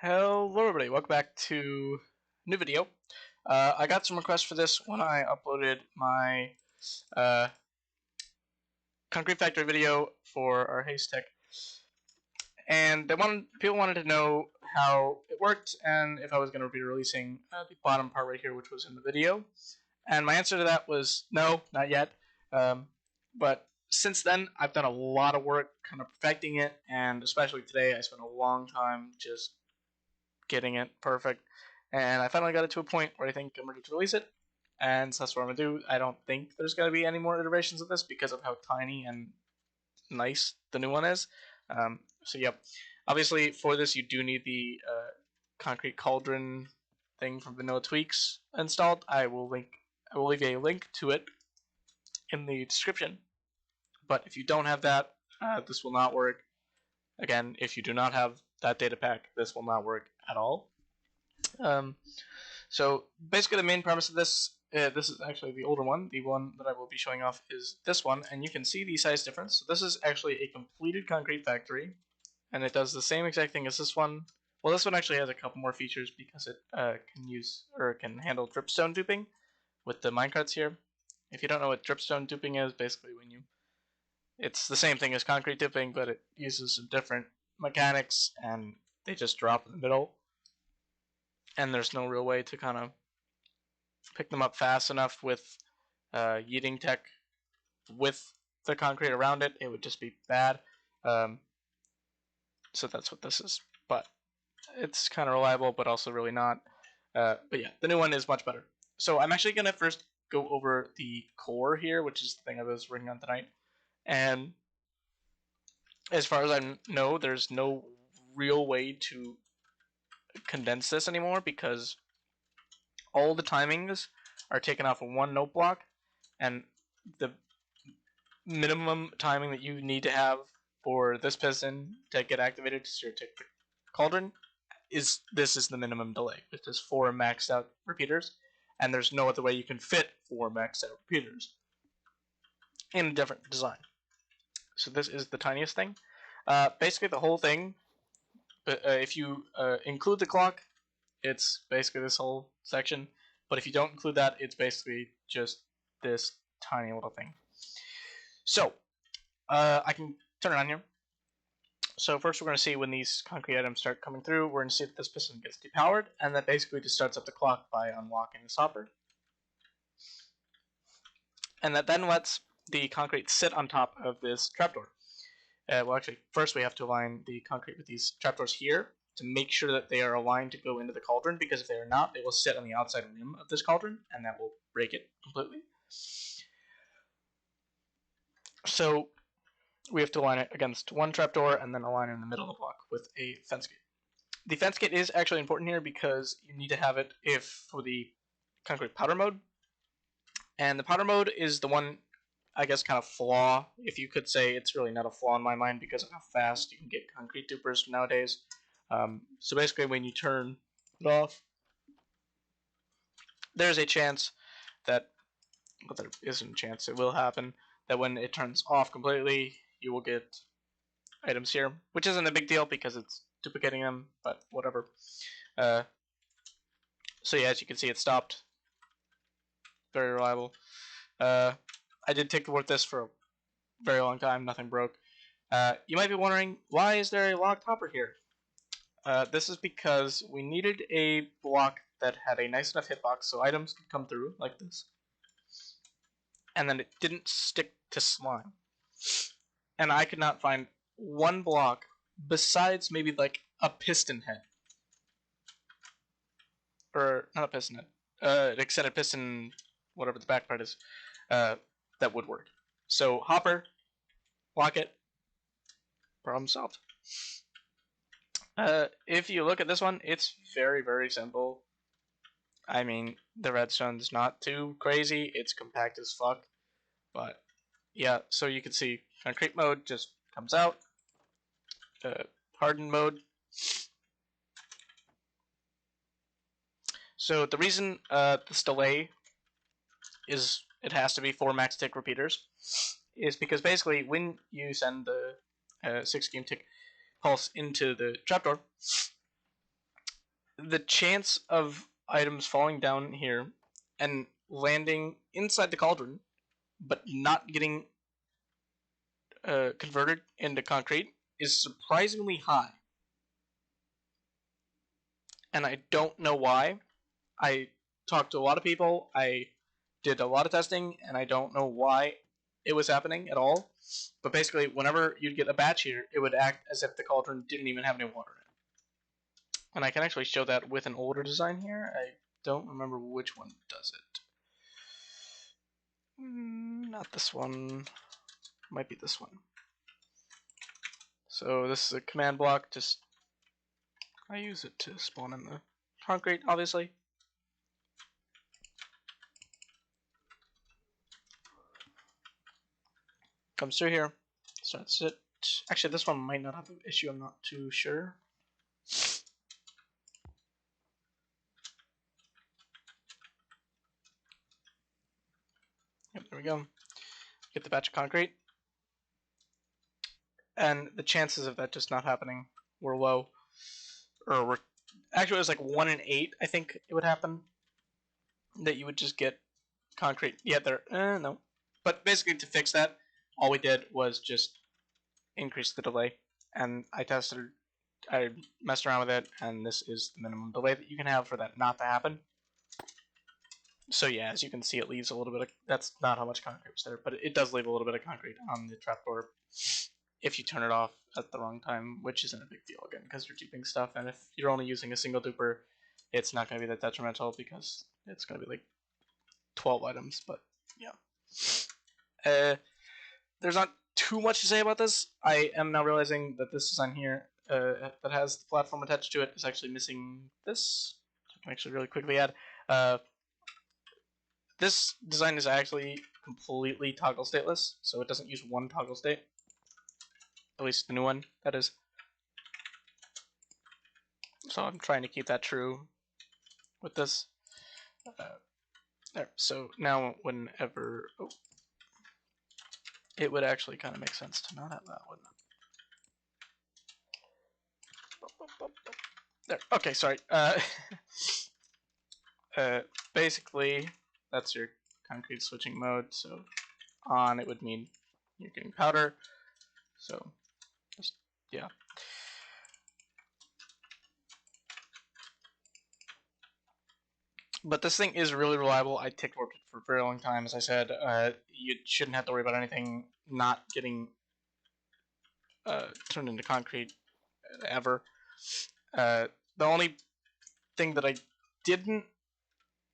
Hello everybody, welcome back to a new video. I got some requests for this when I uploaded my concrete factory video for our HAZETECH, and people wanted to know how it worked and if I was going to be releasing the bottom part right here, which was in the video. And my answer to that was no, not yet. But since then, I've done a lot of work kind of perfecting it, and especially today, I spent a long time just getting it perfect, and I finally got it to a point where I think I'm ready to release it, and so that's what I'm gonna do. I don't think there's gonna be any more iterations of this because of how tiny and nice the new one is. So yep, obviously for this you do need the concrete cauldron thing from Vanilla Tweaks installed. I will leave a link to it in the description. But if you don't have that, this will not work. Again, if you do not have that data pack, this will not work at all. So basically the main premise of this, this is actually the older one. The one that I will be showing off is this one, and you can see the size difference. So this is actually a completed concrete factory, and it does the same exact thing as this one. Well, this one actually has a couple more features because it can handle dripstone duping with the minecarts here. If you don't know what dripstone duping is, basically it's the same thing as concrete duping, but it uses some different mechanics, and they just drop in the middle. And there's no real way to kind of pick them up fast enough with yeeting tech with the concrete around it. It would just be bad. So that's what this is. But it's kind of reliable, but also really not. But yeah, the new one is much better. So I'm actually going to first go over the core here, which is the thing I was working on tonight. And as far as I know, there's no real way to condense this anymore because all the timings are taken off of one note block, and the minimum timing that you need to have for this piston to get activated to take the cauldron is the minimum delay. It is 4 maxed out repeaters, and there's no other way you can fit 4 maxed out repeaters in a different design. So this is the tiniest thing. Basically the whole thing, if you include the clock, it's basically this whole section, but if you don't include that, it's basically just this tiny little thing. So I can turn it on here. So first we're going to see when these concrete items start coming through. We're going to see that this piston gets depowered, and that basically just starts up the clock by unlocking this hopper. And that then lets the concrete sit on top of this trapdoor. Well, actually, first we have to align the concrete with these trapdoors here to make sure that they are aligned to go into the cauldron, because if they are not, they will sit on the outside rim of this cauldron, and that will break it completely. So we have to align it against one trapdoor and then align it in the middle of the block with a fence gate. The fence gate is actually important here because you need to have it for the concrete powder mode. And the powder mode is the one, I guess, kind of flaw, if you could say. It's really not a flaw in my mind because of how fast you can get concrete dupers nowadays. So basically when you turn it off, there's a chance that, well, there isn't a chance, it will happen, that when it turns off completely, you will get items here, which isn't a big deal because it's duplicating them, but whatever. So yeah, as you can see, it stopped. Very reliable. I did take to work this for a very long time, nothing broke. You might be wondering, why is there a locked hopper here? This is because we needed a block that had a nice enough hitbox so items could come through like this, and then it didn't stick to slime. And I could not find one block besides maybe like a piston head, or not a piston head, an extended piston, whatever the back part is, that would work. So hopper, lock it, problem solved. If you look at this one, it's very, very simple. I mean, the redstone's not too crazy, it's compact as fuck, but yeah, so you can see concrete mode just comes out, hardened mode. So the reason this delay is it has to be 4 max tick repeaters is because basically when you send the 6 game tick pulse into the trapdoor, the chance of items falling down here and landing inside the cauldron, but not getting converted into concrete is surprisingly high. And I don't know why. I talked to a lot of people, I did a lot of testing, and I don't know why it was happening at all. But basically, whenever you'd get a batch here, it would act as if the cauldron didn't even have any water in it. And I can actually show that with an older design here. I don't remember which one does it. Not this one. Might be this one. So this is a command block. Just I use it to spawn in the concrete, obviously. Comes through here, starts it. Actually, this one might not have an issue. I'm not too sure. Yep, there we go. Get the batch of concrete. And the chances of that just not happening were low. Or were actually it was like 1 in 8, I think it would happen. That you would just get concrete. Yeah, there no. But basically to fix that, all we did was just increase the delay. And I messed around with it, and this is the minimum delay that you can have for that not to happen. So yeah, as you can see, it leaves a little bit of, that's not how much concrete was there, but it does leave a little bit of concrete on the trapdoor if you turn it off at the wrong time, which isn't a big deal again, because you're duping stuff, and if you're only using a single duper, it's not going to be that detrimental, because it's going to be like 12 items, but yeah. There's not too much to say about this. I am now realizing that this design here that has the platform attached to it is actually missing this. I can actually really quickly add. This design is actually completely toggle stateless, so it doesn't use one toggle state. At least the new one, that is. So I'm trying to keep that true with this. There. So now whenever... Oh, it would actually kind of make sense to not have that one. There. Okay, sorry. Basically, that's your concrete switching mode. So on, it would mean you're getting powder. So just, yeah. But this thing is really reliable. I tick warped it for a very long time. As I said, you shouldn't have to worry about anything not getting turned into concrete ever. The only thing that I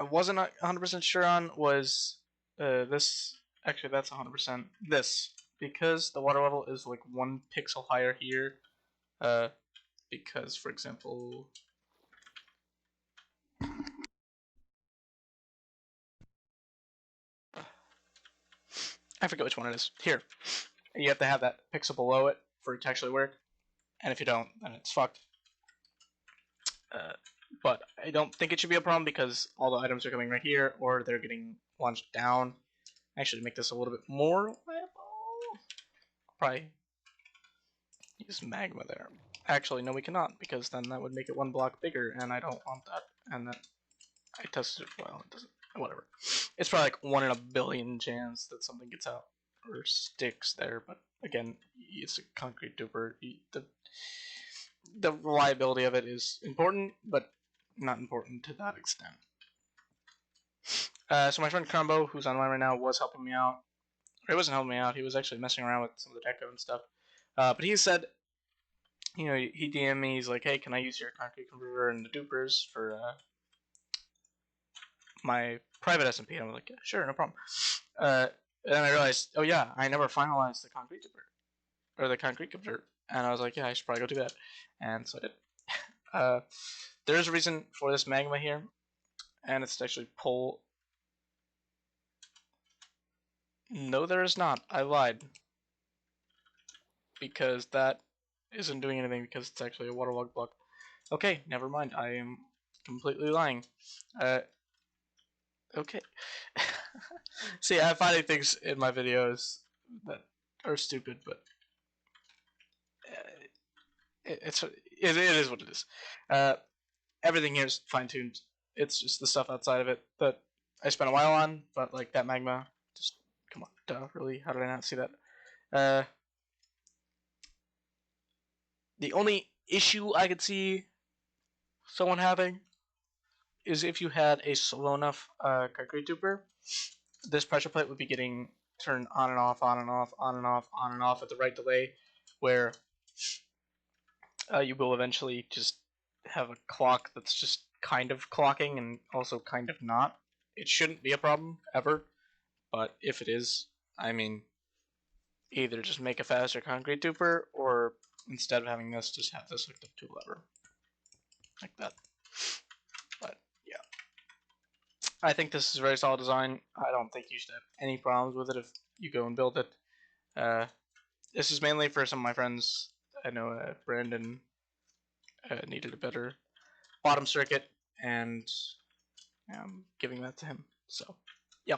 wasn't 100% sure on was this. Actually, that's 100%. This, because the water level is like 1 pixel higher here. Because, for example, I forget which one it is. Here, you have to have that pixel below it for it to actually work, and if you don't, then it's fucked. But I don't think it should be a problem because all the items are coming right here, or they're getting launched down. Actually, to make this a little bit more reliable, probably use magma there. Actually, no, we cannot, because then that would make it 1 block bigger, and I don't want that. And that I tested it. Well, it doesn't. Whatever. It's probably like 1 in a billion chance that something gets out or sticks there. But again, it's a concrete duper. The reliability of it is important, but not important to that extent. So my friend Crumbo, who's online right now, was helping me out. Or he wasn't helping me out. He was actually messing around with some of the deco and stuff. But he said, you know, he DM'd me. He's like, hey, can I use your concrete converter and the dupers for my private SMP? And I was like, yeah, sure, no problem. And then I realized, oh yeah, I never finalized the concrete duper or the concrete converter. And I was like, yeah, I should probably go do that. And so I did. There is a reason for this magma here, and it's to actually pull. No, there is not. I lied. Because that isn't doing anything because it's actually a waterlogged block. Okay, never mind. I am completely lying. Okay. See, I'm finding things in my videos that are stupid, but it is what it is. everything here is fine-tuned. It's just the stuff outside of it that I spent a while on, but like that magma, just come on, duh, really? How did I not see that? The only issue I could see someone having is if you had a slow enough concrete duper, this pressure plate would be getting turned on and off, on and off, on and off, on and off at the right delay, where you will eventually just have a clock that's just kind of clocking and also kind of not. It shouldn't be a problem ever, but if it is, I mean, either just make a faster concrete duper, or instead of having this, just have this hooked up to a lever, like that. But yeah, I think this is a very solid design. I don't think you should have any problems with it if you go and build it. This is mainly for some of my friends. I know Brandon needed a better bottom circuit, and I'm giving that to him. So, yeah.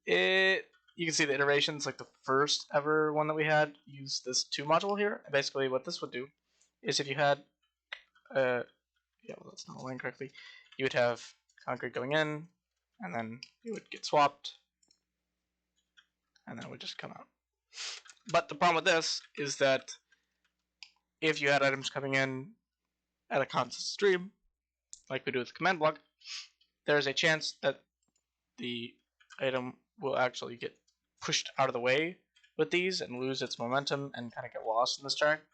You can see the iterations, like the first ever one that we had used this 2 module here. And basically what this would do is if you had, yeah, well, that's not aligned correctly, you would have concrete going in, and then it would get swapped, and then it would just come out. But the problem with this is that if you had items coming in at a constant stream, like we do with the command block, there's a chance that the item will actually get pushed out of the way with these and lose its momentum and kind of get lost in this chart.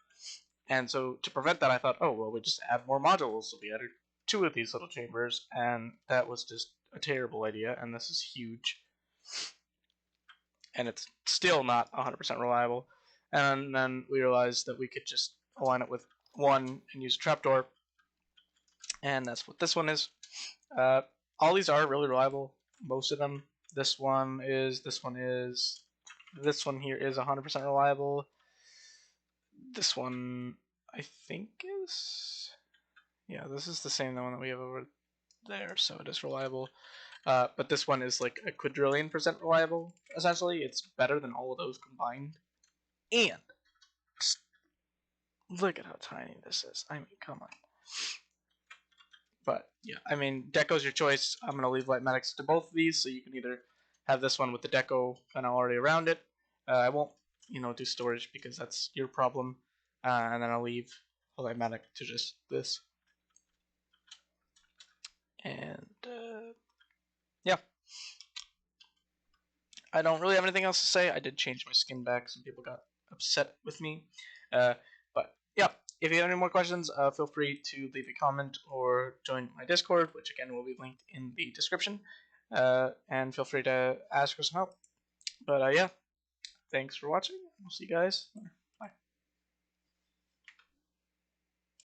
And so to prevent that, I thought, oh, well, we just add more modules. So we added 2 of these little chambers, and that was just a terrible idea, and this is huge. And it's still not 100% reliable. And then we realized that we could just align it with 1 and use a trapdoor, and that's what this one is. All these are really reliable, most of them. This one here is 100% reliable. This one, I think is, yeah, this is the same one that we have over there, so it is reliable. But this one is like a quadrillion% reliable, essentially. It's better than all of those combined. And look at how tiny this is. I mean, come on. But yeah, I mean, deco's your choice. I'm going to leave Litmatics to both of these, so you can either have this one with the deco kind of already around it. I won't, do storage because that's your problem. And then I'll leave Litmatic to just this. And yeah, I don't really have anything else to say. I did change my skin back. Some people got upset with me. But yeah, if you have any more questions, feel free to leave a comment or join my Discord, which again will be linked in the description. And feel free to ask for some help. But yeah, thanks for watching. We'll see you guys.